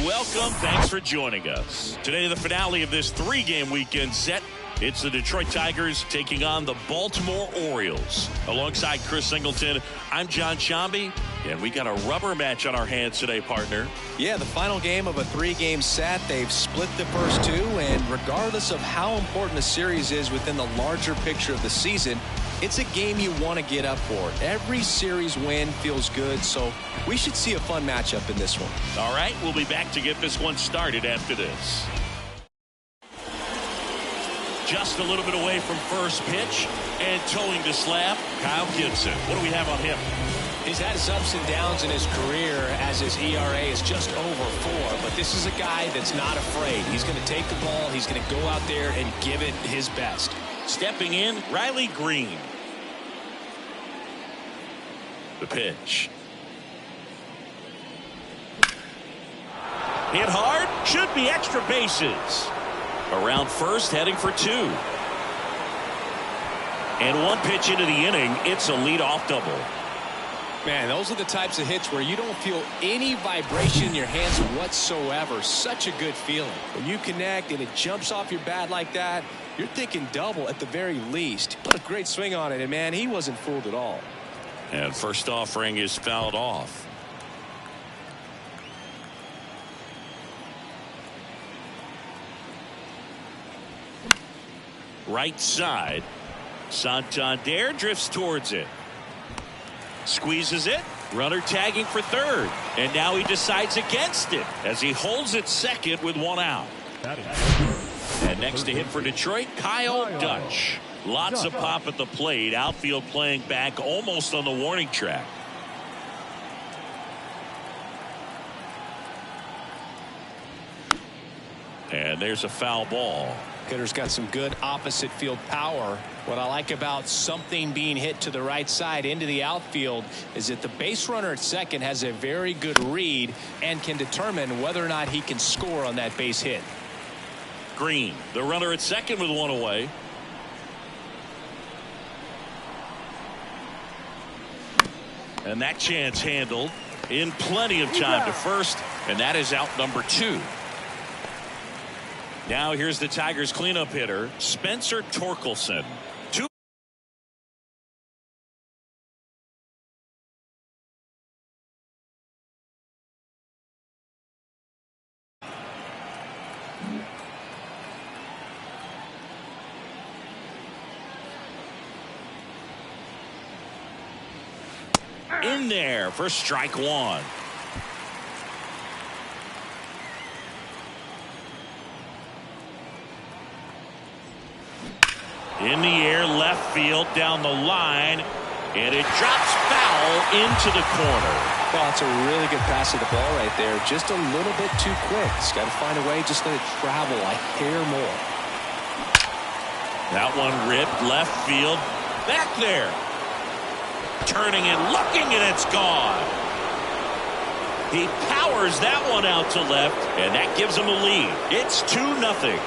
welcome. Thanks for joining us. Today, the finale of this three-game weekend set. It's the Detroit Tigers taking on the Baltimore Orioles. Alongside Chris Singleton, I'm John Shambi, and we got a rubber match on our hands today, partner. Yeah, the final game of a three-game set. They've split the first two, and regardless of how important a series is within the larger picture of the season, it's a game you want to get up for. Every series win feels good, so we should see a fun matchup in this one. All right, we'll be back to get this one started after this. Just a little bit away from first pitch and towing the slab, Kyle Gibson. What do we have on him? He's had his ups and downs in his career as his ERA is just over 4, but this is a guy that's not afraid. He's going to take the ball, he's going to go out there and give it his best. Stepping in, Riley Green. The pitch. Hit hard, should be extra bases. Around first, heading for 2. And one pitch into the inning, it's a leadoff double. Man, those are the types of hits where you don't feel any vibration in your hands whatsoever. Such a good feeling. When you connect and it jumps off your bat like that, you're thinking double at the very least. What a great swing on it, and man, he wasn't fooled at all. And first offering is fouled off. Right side. Santander drifts towards it. Squeezes it. Runner tagging for third. And now he decides against it as he holds it second with one out. And next to hit for Detroit, Kyle Dutch. Lots of pop at the plate. Outfield playing back almost on the warning track. And there's a foul ball. Hitter's got some good opposite field power. What I like about something being hit to the right side into the outfield is that the base runner at second has a very good read and can determine whether or not he can score on that base hit. Green, the runner at second with one away. And that chance handled in plenty of time to first, and that is out number 2. Now here's the Tigers cleanup hitter, Spencer Torkelson. In there for strike 1. In the air, left field, down the line, and it drops foul into the corner. Well, it's a really good pass of the ball right there. Just a little bit too quick. It's got to find a way, just let it travel a hair more. That one ripped left field, back there. Turning and looking, and it's gone. He powers that one out to left, and that gives him a lead. It's 2-0.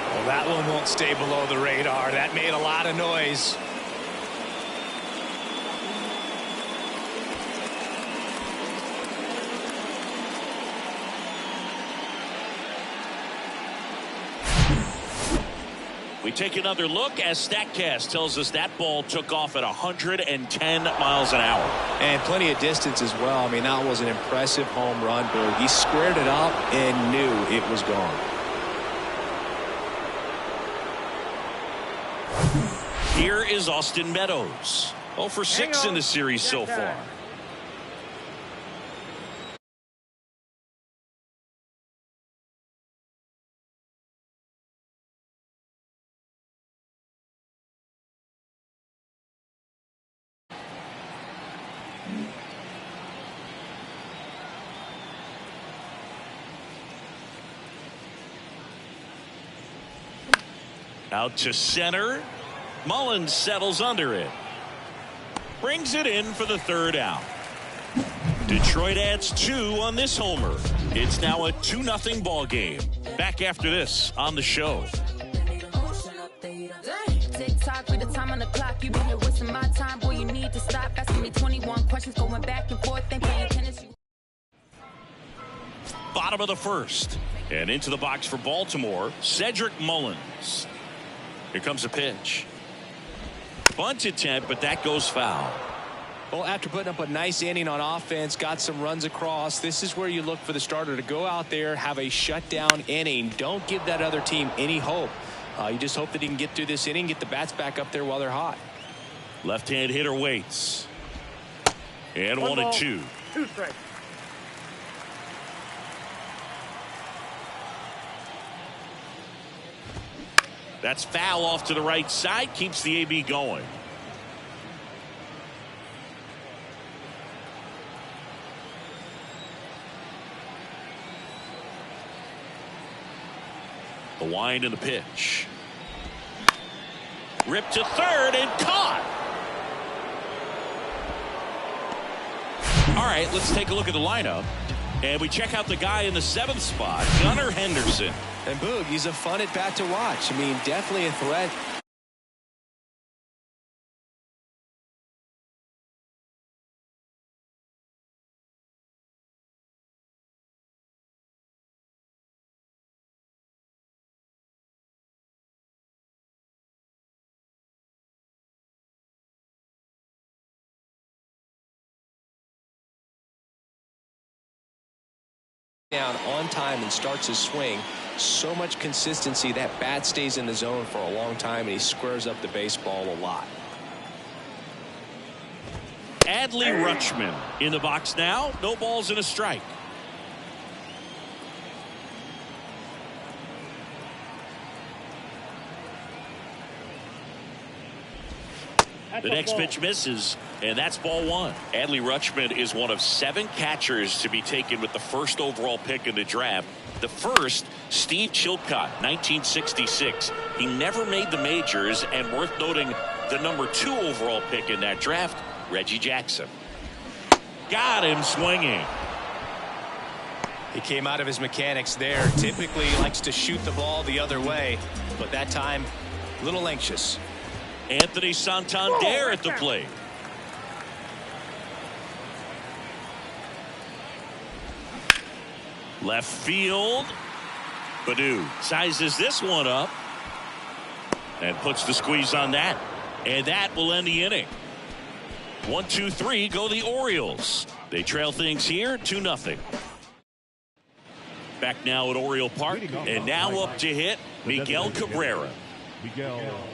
Well, that one won't stay below the radar. That made a lot of noise. We take another look as StatCast tells us that ball took off at 110 miles an hour. And plenty of distance as well. I mean, that was an impressive home run, Berg. He squared it up and knew it was gone. Here is Austin Meadows. 0 for 6 in the series so far. Out to center. Mullins settles under it. Brings it in for the third out. Detroit adds 2 on this homer. It's now a 2-0 ball game. Back after this on the show. Tick-tock, read the time on the clock. You've been here wasting my time. Boy, you need to stop asking me 21 questions, going back and forth, ain't playing tennis. bottom of the first. And into the box for Baltimore, Cedric Mullins. Here comes a pitch. Bunt attempt, but that goes foul. Well, after putting up a nice inning on offense, got some runs across, this is where you look for the starter to go out there, have a shutdown inning. Don't give that other team any hope. You just hope that he can get through this inning, get the bats back up there while they're hot. Left-hand hitter waits. And 1-2. 2 strikes. That's foul off to the right side. Keeps the AB going. The wind and the pitch. Ripped to third and caught. All right, let's take a look at the lineup. And we check out the guy in the 7th spot, Gunnar Henderson. And Boog, he's a fun at bat to watch. I mean, definitely a threat. Down on time and starts his swing. So much consistency. That bat stays in the zone for a long time, and he squares up the baseball a lot. Adley Rutschman in the box now. No balls and a strike. The next pitch misses, and that's ball 1. Adley Rutschman is one of 7 catchers to be taken with the first overall pick in the draft. The first, Steve Chilcott, 1966. He never made the majors, and worth noting, the number 2 overall pick in that draft, Reggie Jackson. Got him swinging. He came out of his mechanics there. Typically he likes to shoot the ball the other way, but that time, a little anxious. Anthony Santander at the plate. Left field. Baddoo sizes this one up and puts the squeeze on that. And that will end the inning. 1-2-3 go the Orioles. They trail things here 2-0. Back now at Oriole Park. And now up to hit Miguel Cabrera. Miguel Cabrera.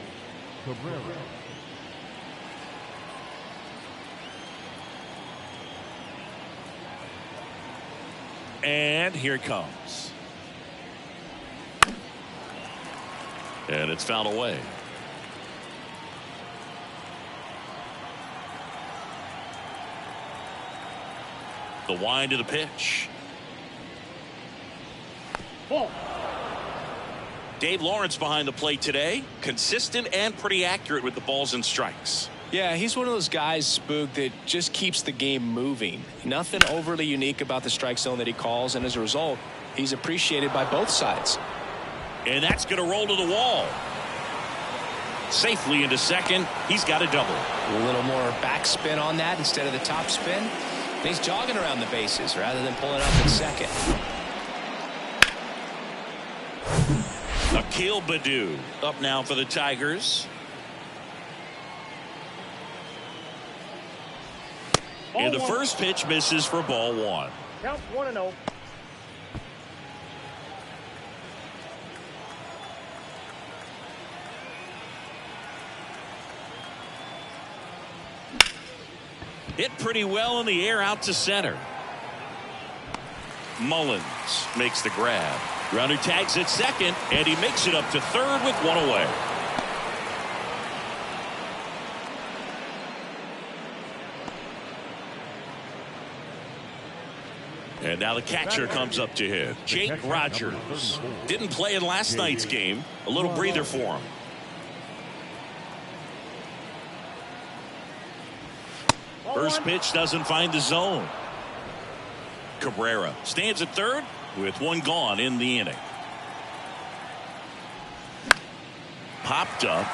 And here it comes. And it's fouled away. The wind of the pitch. Ball. Dave Lawrence behind the plate today. Consistent and pretty accurate with the balls and strikes. Yeah, he's one of those guys, Spook, that just keeps the game moving. Nothing overly unique about the strike zone that he calls, and as a result, he's appreciated by both sides. And that's going to roll to the wall. Safely into second. He's got a double. A little more backspin on that instead of the top spin. And he's jogging around the bases rather than pulling up in second. Akil Baddoo up now for the Tigers. And the first pitch misses for ball 1. Count 1-0. Hit pretty well in the air out to center. Mullins makes the grab. Runner tags at second, and he makes it up to third with one away. And now the catcher comes up to hit. Jake Rogers didn't play in last night's game. A little breather for him. First pitch doesn't find the zone. Cabrera stands at third with one gone in the inning. Popped up.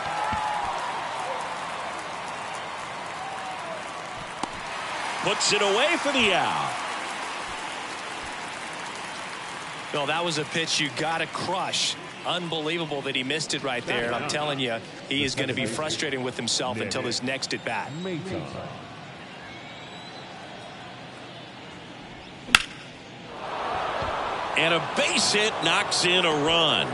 Puts it away for the out. Well, that was a pitch you got to crush. Unbelievable that he missed it right there. I'm telling you, he is going to be frustrated with himself until his next at bat. And a base hit knocks in a run.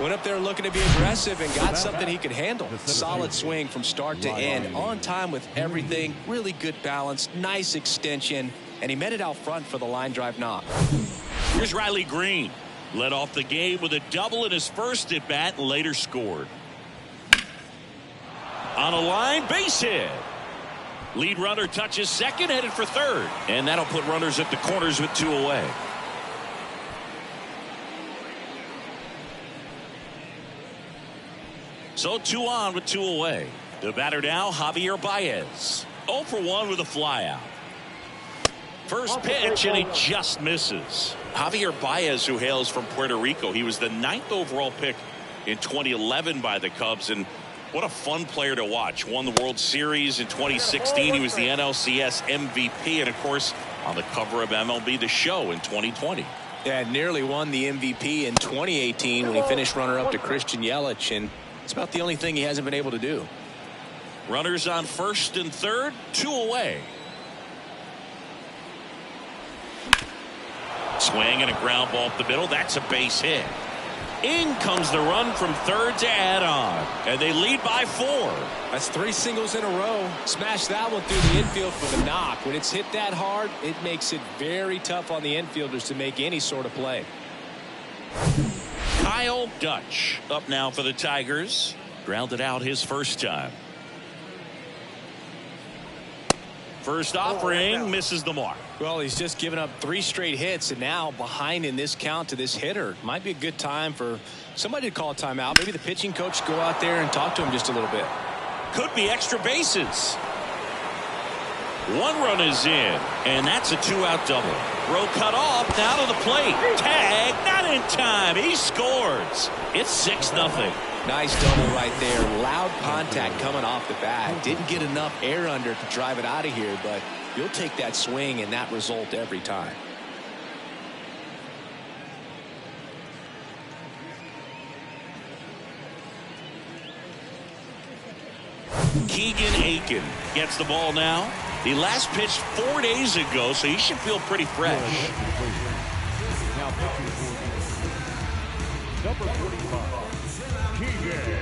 Went up there looking to be aggressive and got something he could handle. Solid swing from start to end. On time with everything. Really good balance. Nice extension. And he met it out front for the line drive knock. Here's Riley Green. Led off the game with a double in his first at bat and later scored. On a line, base hit. Lead runner touches second, headed for third. And that'll put runners at the corners with 2 away. So 2 on with 2 away. The batter now, Javier Baez. 0 for 1 with a flyout. First pitch, and he just misses. Javier Baez, who hails from Puerto Rico, he was the 9th overall pick in 2011 by the Cubs, and what a fun player to watch. Won the World Series in 2016. He was the NLCS MVP, and of course on the cover of MLB The Show in 2020. Yeah, nearly won the MVP in 2018 when he finished runner-up to Christian Yelich, and it's about the only thing he hasn't been able to do. Runners on first and third, 2 away. Swing and a ground ball up the middle. That's a base hit. In comes the run from third to add on, and they lead by 4. That's 3 singles in a row. Smash that one through the infield for the knock. When it's hit that hard, it makes it very tough on the infielders to make any sort of play. Kyle Dutch up now for the Tigers. Grounded out his first time. First offering misses the mark. Well, he's just given up 3 straight hits, and now behind in this count to this hitter. Might be a good time for somebody to call a timeout. Maybe the pitching coach go out there and talk to him just a little bit. Could be extra bases. 1 run is in, and that's a 2-out double. Throw cut off, now to the plate. Tag, not in time. He scores. It's 6-0. Nice double right there. Loud contact coming off the bat. Didn't get enough air under to drive it out of here, but you'll take that swing and that result every time. Keegan Aiken gets the ball now. He last pitched 4 days ago, so he should feel pretty fresh. Now pitching for number 45, Keegan Aiken.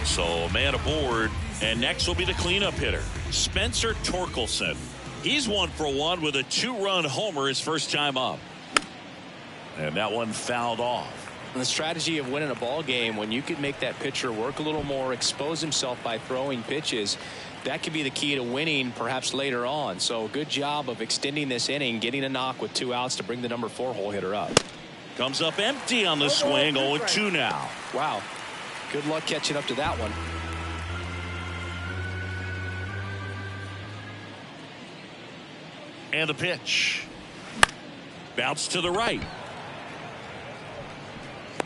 So a man aboard, and next will be the cleanup hitter, Spencer Torkelson. He's 1 for 1 with a 2-run homer his first time up. And that one fouled off. And the strategy of winning a ball game, when you can make that pitcher work a little more, expose himself by throwing pitches, that could be the key to winning perhaps later on. So good job of extending this inning, getting a knock with 2 outs to bring the number 4 hole hitter up. Comes up empty on the swing. 0-2 now. Wow. Good luck catching up to that one. And the pitch. Bounce to the right.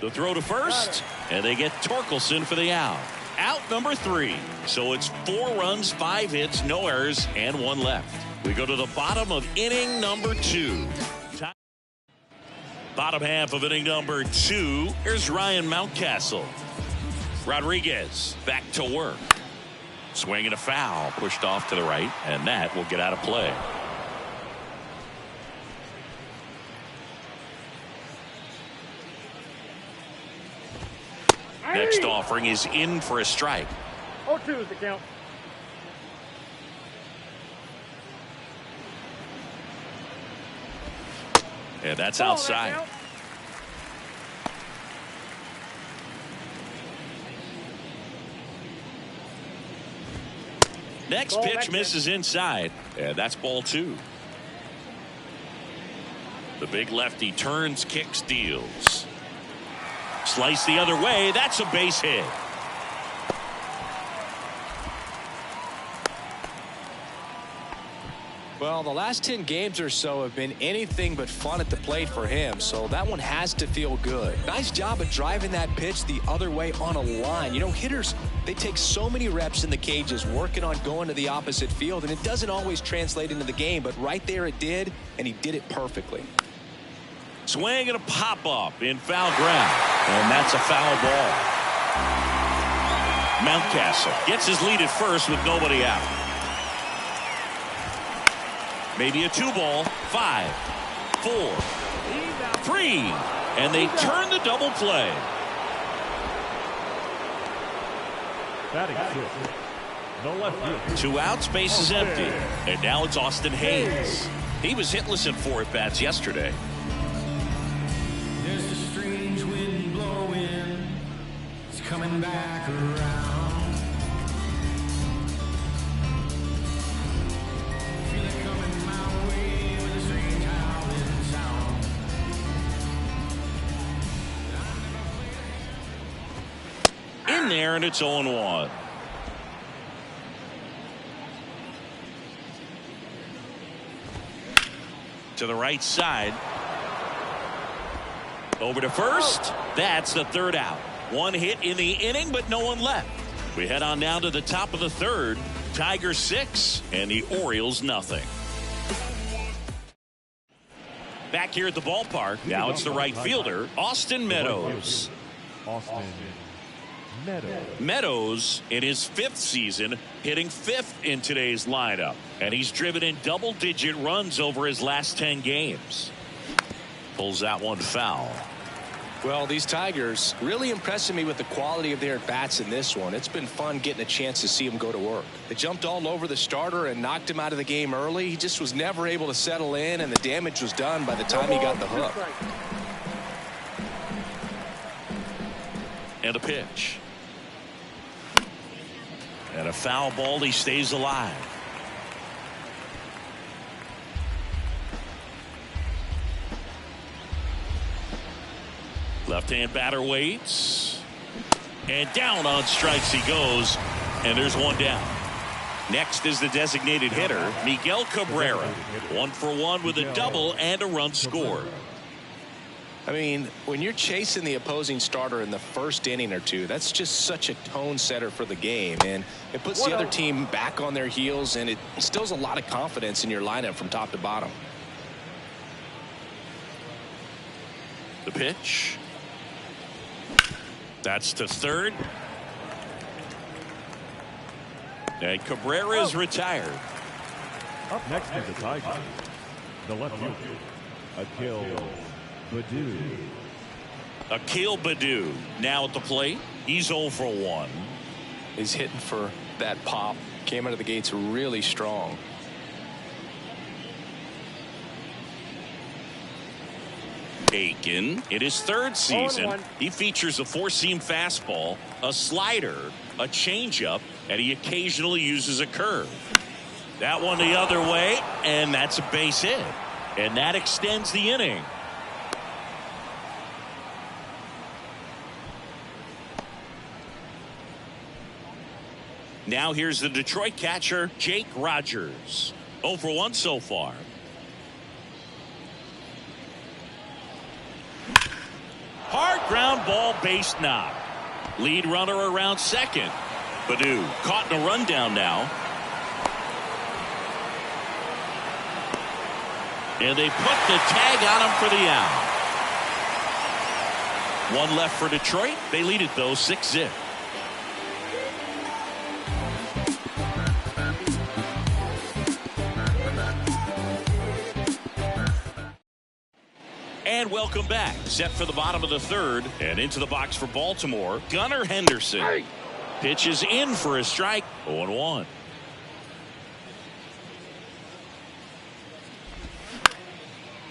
The throw to first, and they get Torkelson for the out. Out number 3. So it's 4 runs, 5 hits, no errors, and 1 left. We go to the bottom of inning number 2. Bottom half of inning number 2. Here's Ryan Mountcastle. Rodriguez back to work. Swing and a foul, pushed off to the right, and that will get out of play. Next offering is in for a strike. 0-2 is the count. And that's outside. Next pitch misses inside, and that's ball 2. The big lefty turns, kicks, deals. Slice the other way. That's a base hit. Well, the last 10 games or so have been anything but fun at the plate for him, so that one has to feel good. Nice job of driving that pitch the other way on a line. You know, hitters, they take so many reps in the cages working on going to the opposite field, and it doesn't always translate into the game, but right there it did, and he did it perfectly. Swing and a pop-up in foul ground, and that's a foul ball. Mountcastle gets his lead at first with nobody out. Maybe a 2-ball, 5, 4, 3, and they turn the double play. Batting sixth, the left fielder. 2 outs, base is empty, and now it's Austin Hayes. He was hitless in 4 at-bats yesterday. There's a strange wind blowing, it's coming back around. Feel it coming my way with a strange howling sound. In there, and it's 0-1. To the right side. Over to first. That's the 3rd out. 1 hit in the inning, but no one left. We head on down to the top of the 3rd. Tigers 6 and the Orioles nothing. Back here at the ballpark. Now it's the right fielder, Austin Meadows. Austin Meadows. Meadows in his 5th season, hitting 5th in today's lineup, and he's driven in double-digit runs over his last 10 games. Pulls out one foul. Well, these Tigers really impressing me with the quality of their at-bats in this one. It's been fun getting a chance to see them go to work. They jumped all over the starter and knocked him out of the game early. He just was never able to settle in, and the damage was done by the time he got the hook. And a pitch. And a foul ball. He stays alive. Left-hand batter waits. And down on strikes he goes. And there's one down. Next is the designated hitter, Miguel Cabrera. 1 for 1 with a double and a run scored. I mean, when you're chasing the opposing starter in the first inning or two, that's just such a tone setter for the game, and it puts the other team back on their heels, and it instills a lot of confidence in your lineup from top to bottom. The pitch. That's to 3rd. And Cabrera is retired. Up next is the Tigers. The left fielder, Akil Baddoo now at the plate. He's 0 for 1. He's hitting for that pop. Came out of the gates really strong. Aiken in his 3rd season. He features a 4-seam fastball, a slider, a changeup, and he occasionally uses a curve. That one the other way, and that's a base hit. And that extends the inning. Now here's the Detroit catcher, Jake Rogers. 0 for 1 so far. Hard ground ball, base knock. Lead runner around second. Baddoo caught in a rundown now. And they put the tag on him for the out. 1 left for Detroit. They lead it though 6-0. And welcome back. Set for the bottom of the 3rd and into the box for Baltimore. Gunnar Henderson. Pitch is in for a strike. 0-1.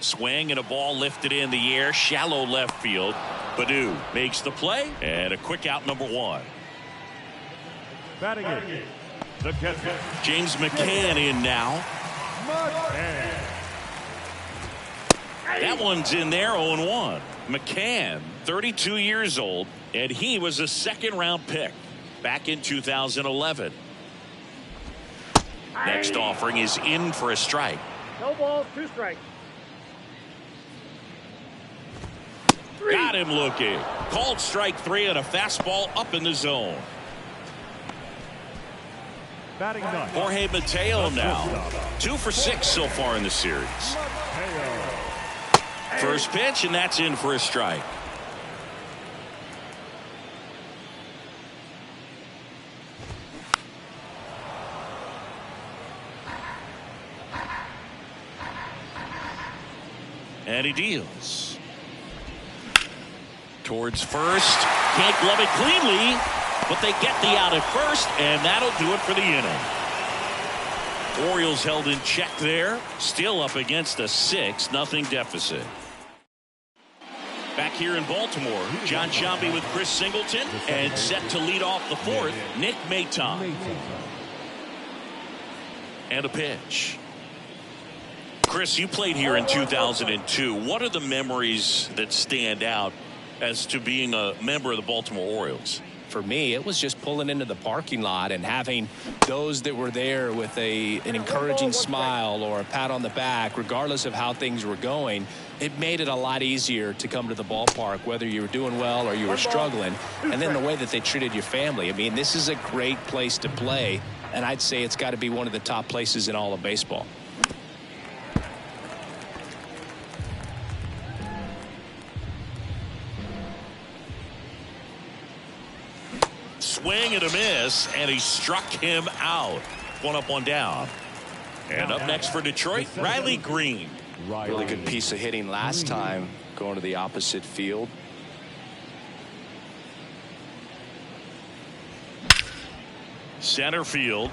Swing and a ball lifted in the air. Shallow left field. Baddoo makes the play and a quick out, number 1. batting in, the catcher, James McCann in now. McCann. That one's in there, 0-1. McCann, 32 years old, and he was a second-round pick back in 2011. Next offering is in for a strike. No balls, 2 strikes. Got him looking. Called strike 3 and a fastball up in the zone. Batting ninth. Jorge Mateo now. 2 for 6 so far in the series. First pitch, and that's in for a strike. And he deals. Towards first. Can't glove it cleanly, but they get the out at first, and that'll do it for the inning. Orioles held in check there. Still up against a 6-0 deficit. Back here in Baltimore, John Sciambi with Chris Singleton, and set to lead off the 4th, Nick Maton. And a pitch. Chris, you played here in 2002. What are the memories that stand out as to being a member of the Baltimore Orioles? For me, it was just pulling into the parking lot and having those that were there with an encouraging smile or a pat on the back, regardless of how things were going. It made it a lot easier to come to the ballpark, whether you were doing well or you were struggling. And then the way that they treated your family. I mean, this is a great place to play, and I'd say it's got to be one of the top places in all of baseball. Swing and a miss, and he struck him out. 1 up, 1 down. And up next for Detroit, Riley Green. Really good piece of hitting last time, going to the opposite field. Center field.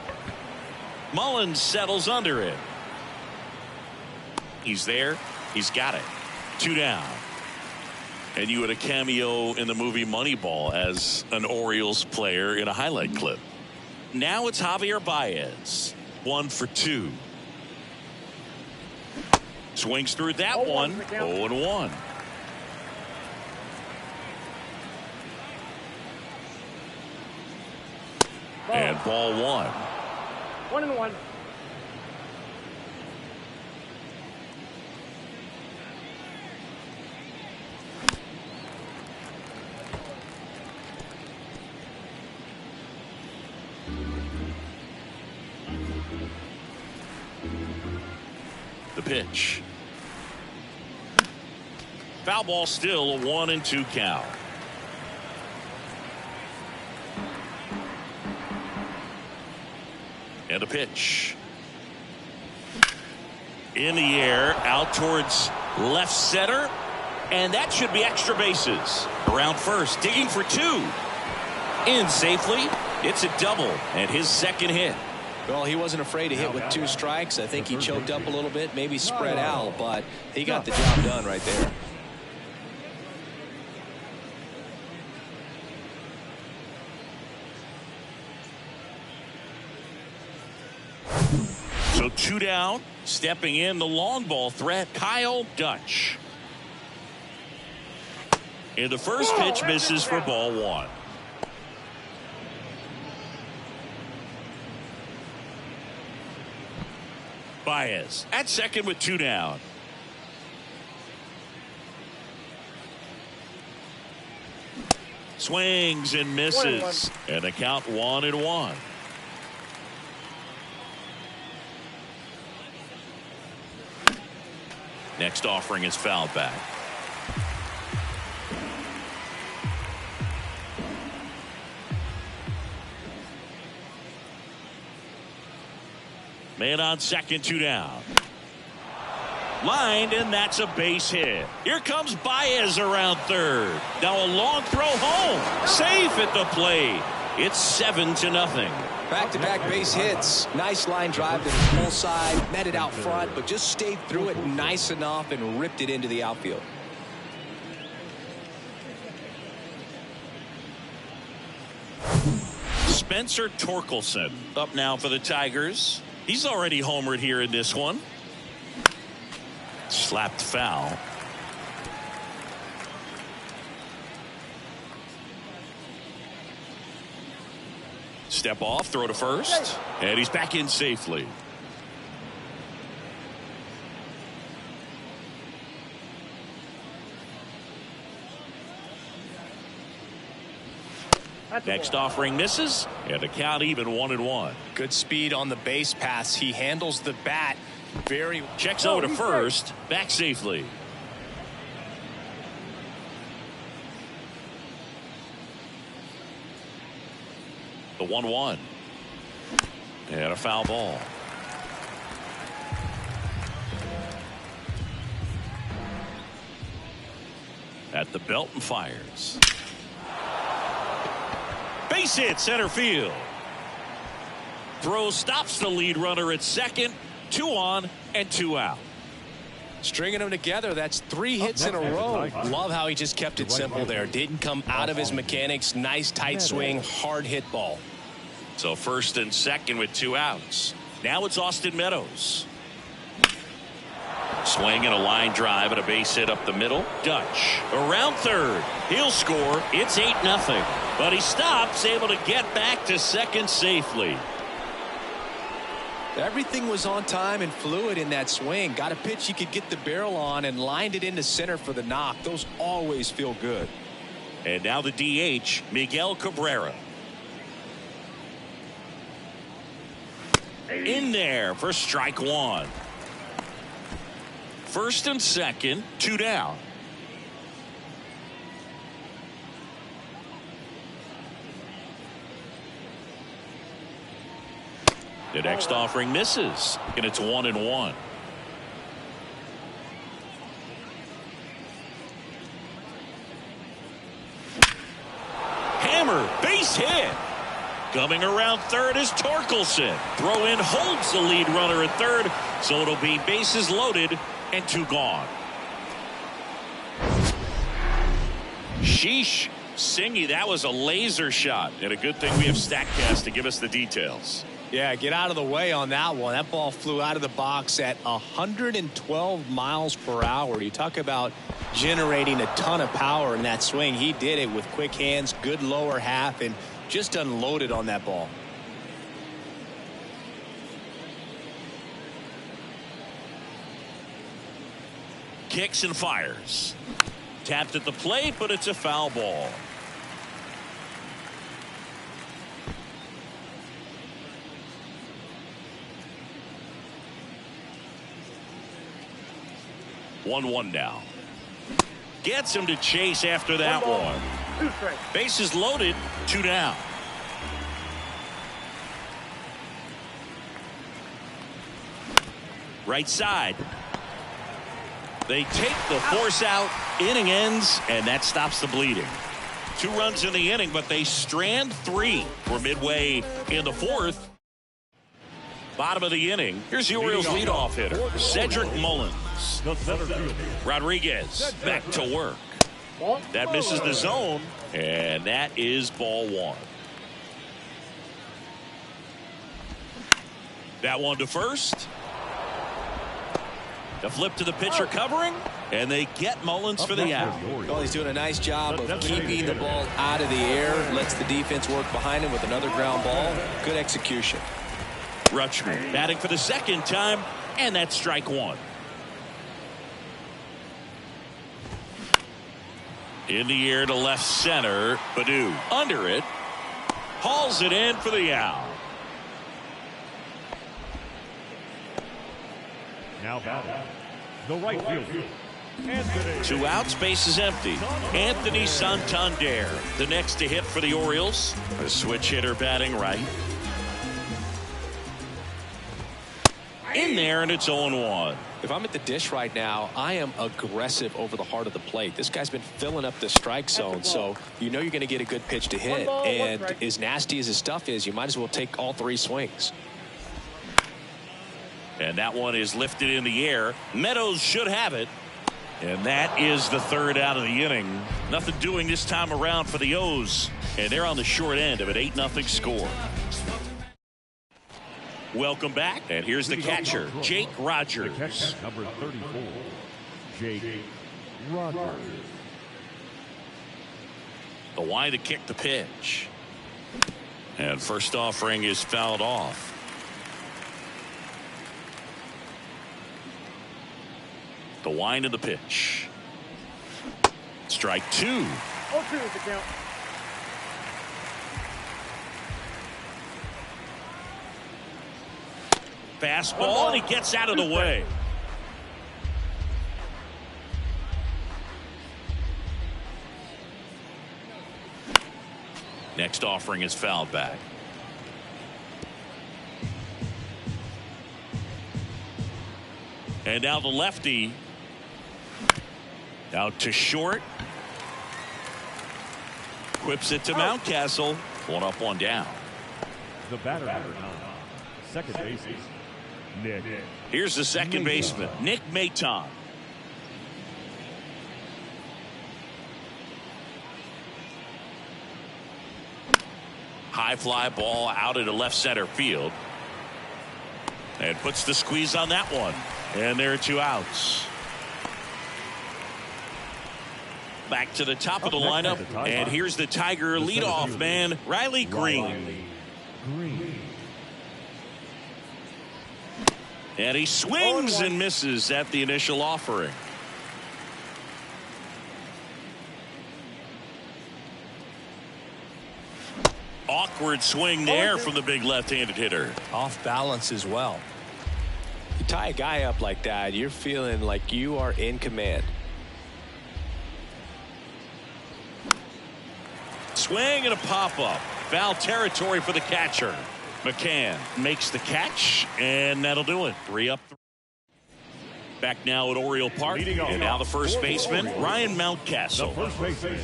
Mullins settles under it. He's there. He's got it. 2 down. And you had a cameo in the movie Moneyball as an Orioles player in a highlight clip. Now it's Javier Baez. 1 for 2. Swings through that one. 0-1. And ball 1. 1-1. The pitch. Foul ball, still a 1-2 count. And a pitch. In the air, out towards left center. And that should be extra bases. Around first, digging for 2. In safely. It's a double, and his second hit. Well, he wasn't afraid to hit with 2 strikes. I think he choked up a little bit, maybe spread out, but he got the job done right there. So 2 down, stepping in the long ball threat, Kyle Dutch. And the first pitch misses for ball 1. Baez at second with 2 down. Swings and misses. And a count 1-1. Next offering is fouled back. Man on second, 2 down. Lined, and that's a base hit. Here comes Baez around third. Now a long throw home. Safe at the plate. It's 7-0. Back-to-back base hits. Nice line drive to the full side. Met it out front, but just stayed through it nice enough and ripped it into the outfield. Spencer Torkelson up now for the Tigers. He's already homered here in this one. Slapped foul. Step off, throw to first, and he's back in safely. Next offering misses, and the count even 1-1. Good speed on the base pass. He handles the bat very. Checks over to first, back safely. The 1-1. And a foul ball. At the belt and fires. Base hit center field. Throw stops the lead runner at second. 2 on and 2 out. Stringing them together, that's 3 hits in a row. Love how he just kept it simple there. Didn't come out of his mechanics. Nice tight swing, hard hit ball. So first and second with 2 outs. Now it's Austin Meadows. Swing and a line drive and a base hit up the middle. Dutch around third. He'll score. It's 8-0. But he stops, able to get back to second safely. Everything was on time and fluid in that swing. Got a pitch you could get the barrel on and lined it into center for the knock. Those always feel good. And now the DH, Miguel Cabrera. In there for strike 1. First and second, 2 down. The next offering misses, and it's 1-1. Hammer, base hit. Coming around third is Torkelson. Throw in holds the lead runner at third, so it'll be bases loaded and 2 gone. Sheesh. Singy, that was a laser shot, and a good thing we have StatCast to give us the details. Yeah, get out of the way on that one. That ball flew out of the box at 112 miles per hour. You talk about generating a ton of power in that swing. He did it with quick hands, good lower half, and just unloaded on that ball. Kicks and fires. Tapped at the plate, but it's a foul ball. One now. Gets him to chase after that one. 2 strikes. Bases loaded, 2 down. Right side. They take the force out. Inning ends, and that stops the bleeding. 2 runs in the inning, but they strand 3. We're midway in the 4th. Bottom of the inning. Here's the Orioles leadoff hitter, Cedric Mullins. Rodriguez back to work. That misses the zone, and that is ball 1. That one to first. The flip to the pitcher covering, and they get Mullins for the out. Well, he's doing a nice job of keeping the ball out of the air, lets the defense work behind him with another ground ball. Good execution. Rutschman batting for the second time, and that's strike 1. In the air to left center. Baddoo under it. Hauls it in for the out. Now batting, the right fielder, Anthony. 2 outs, base is empty. Anthony Santander, the next to hit for the Orioles. A switch hitter batting right. In there, and it's 0-1. If I'm at the dish right now, I am aggressive over the heart of the plate. This guy's been filling up the strike zone, so you know you're going to get a good pitch to hit. And as nasty as his stuff is, you might as well take all 3 swings. And that one is lifted in the air. Meadows should have it. And that is the 3rd out of the inning. Nothing doing this time around for the O's. And they're on the short end of an 8-0 score. Welcome back. And here's the catcher, Jake Rogers. Number 34, Jake Rogers. The wind to kick the pitch. And first offering is fouled off. The wind of the pitch. Strike two. 0-2 is the count. Fastball, and he gets out of the way. Next offering is fouled back. And now the lefty out to short. Whips it to Mountcastle. One up, one down. The batter number 9, second baseman, Nick. Here's the second baseman, Nick Maton. High fly ball out into left center field. And puts the squeeze on that one. And there are 2 outs. Back to the top of the lineup. And here's the Tiger leadoff man, Riley Green. And he swings and misses at the initial offering. Awkward swing there from the big left-handed hitter. Off balance as well. You tie a guy up like that, you're feeling like you are in command. Swing and a pop-up. Foul territory for the catcher. McCann makes the catch, and that'll do it. 3 up. Back now at Oriole Park. And now the first baseman, Ryan Mountcastle. First baseman,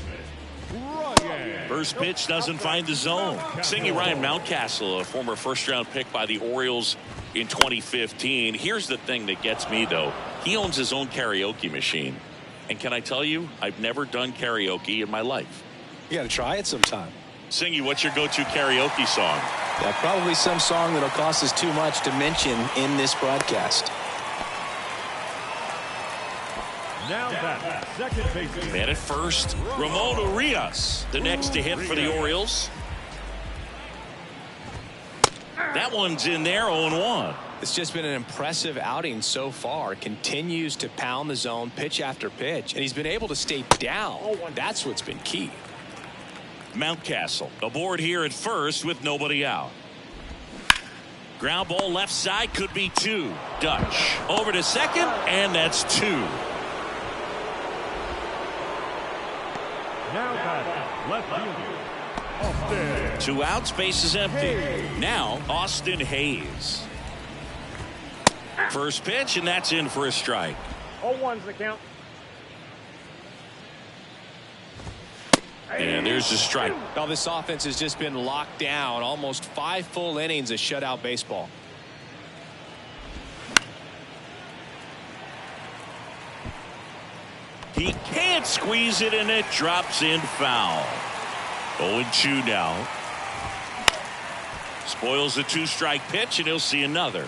First pitch doesn't find the zone. Singing Ryan Mountcastle, a former first-round pick by the Orioles in 2015. Here's the thing that gets me, though. He owns his own karaoke machine. And can I tell you, I've never done karaoke in my life. You got to try it sometime. Singy, what's your go-to karaoke song? Yeah, probably some song that'll cost us too much to mention in this broadcast. now that second baseman. Man at first, Ramon Urias, the next to hit for the Orioles. That one's in there, 0-1. It's just been an impressive outing so far. Continues to pound the zone pitch after pitch, and he's been able to stay down. That's what's been key. Mountcastle aboard here at first with nobody out. Ground ball left side, could be 2. Dutch over to second, and that's 2. Now back left fielder, Austin. 2 outs, base is empty. Now Austin Hayes. First pitch, and that's in for a strike. 0-1's the count. And there's the strike. Well, this offense has just been locked down. Almost 5 full innings of shutout baseball. He can't squeeze it, and it drops in foul. 0-2 now. Spoils the 2-strike pitch, and he'll see another.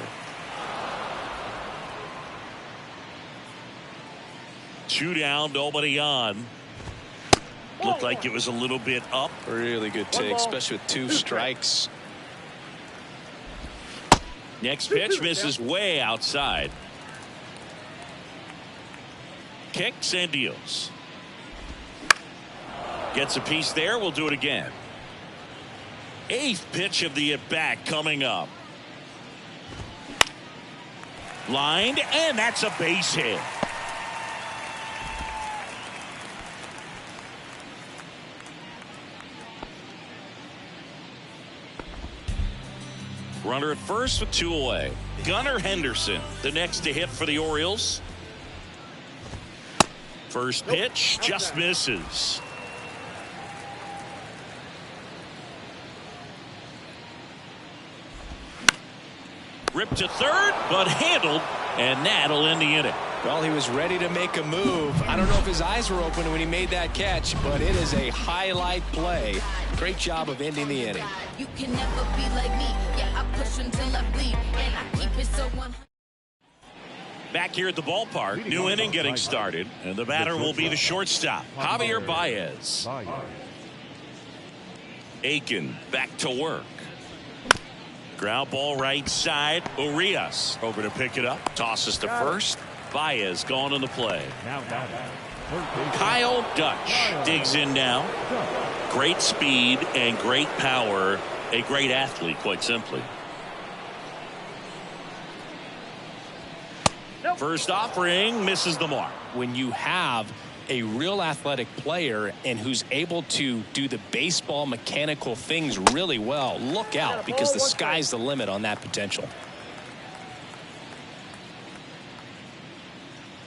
2 down, nobody on. Looked like it was a little bit up. Really good take, especially with 2 strikes. Next pitch misses way outside. Kicks and deals. Gets a piece there. We'll do it again. 8th pitch of the at-bat coming up. Lined, and that's a base hit. Runner at first with 2 away. Gunnar Henderson, the next to hit for the Orioles. First pitch just misses. Ripped to third, but handled, and that'll end the inning. Well, he was ready to make a move. I don't know if his eyes were open when he made that catch, but it is a highlight play. Great job of ending the inning. You can never be like me. Yeah, I push until I bleed, and I keep it so 100. Back here at the ballpark, new inning getting started, and the batter will be the shortstop, Javier Baez. Aiken back to work. Ground ball right side. Orioles over to pick it up. Tosses to first. Baez gone in the play. Now Kyle Dutch digs in now. Great speed and great power. A great athlete, quite simply. First offering misses the mark. When you have a real athletic player and who's able to do the baseball mechanical things really well, look out, because the sky's the limit on that potential.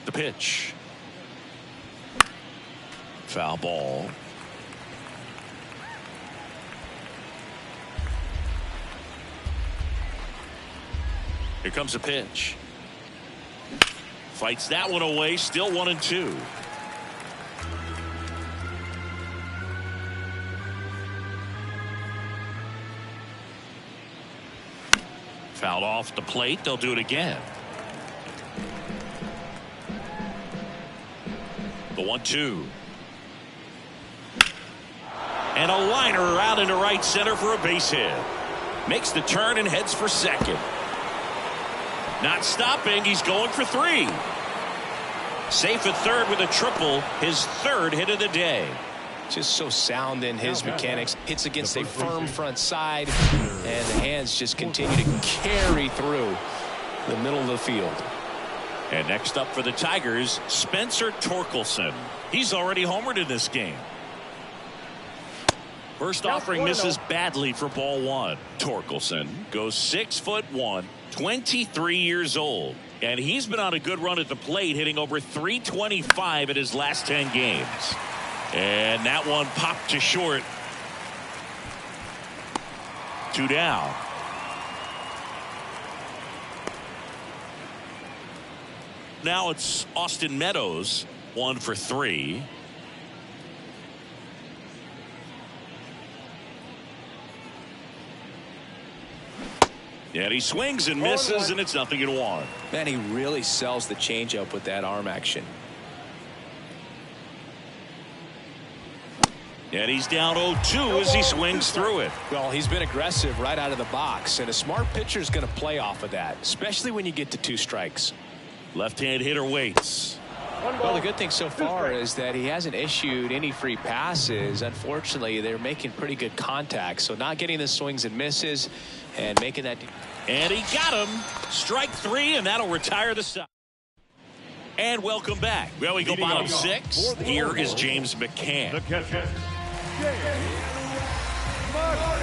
The pitch. Foul ball. Here comes a pitch. Fights that one away. Still 1-2. Fouled off the plate. They'll do it again. The 1-2. And a liner out into right center for a base hit. Makes the turn and heads for second. Not stopping. He's going for 3. Safe at third with a triple. His 3rd hit of the day. Just so sound in his mechanics. Hits against a firm front side, and the hands just continue to carry through the middle of the field. And next up for the Tigers, Spencer Torkelson. He's already homered in this game. First offering misses badly for ball 1. Torkelson goes 6'1", 23 years old. And he's been on a good run at the plate, hitting over .325 in his last 10 games. And that one popped to short. 2 down. Now it's Austin Meadows, 1 for 3. And he swings and misses, and it's 0-1. Man, he really sells the changeup with that arm action. And he's down 0-2 as he swings through it. Well, he's been aggressive right out of the box, and a smart pitcher is going to play off of that, especially when you get to 2 strikes. Left-hand hitter waits. Well, the good thing so far is that he hasn't issued any free passes. Unfortunately, they're making pretty good contact, so not getting the swings and misses and making that. And he got him. Strike 3, and that'll retire the side. And welcome back. Well, we go bottom 6. Here is James McCann. the catcher, James McCann.